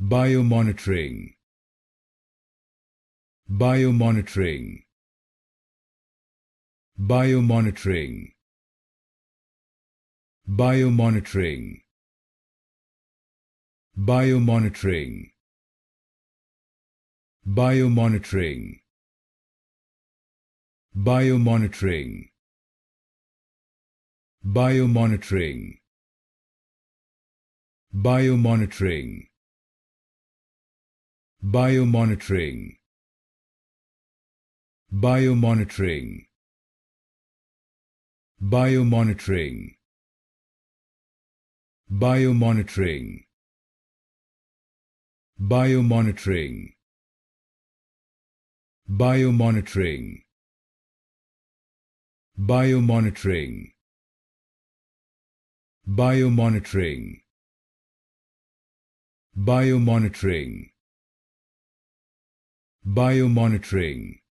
Biomonitoring. Biomonitoring. Biomonitoring. Biomonitoring. Biomonitoring. Biomonitoring. Biomonitoring. Biomonitoring. Biomonitoring. Biomonitoring. Biomonitoring. Biomonitoring. Biomonitoring. Biomonitoring. Biomonitoring. Biomonitoring. Biomonitoring. Biomonitoring. Biomonitoring.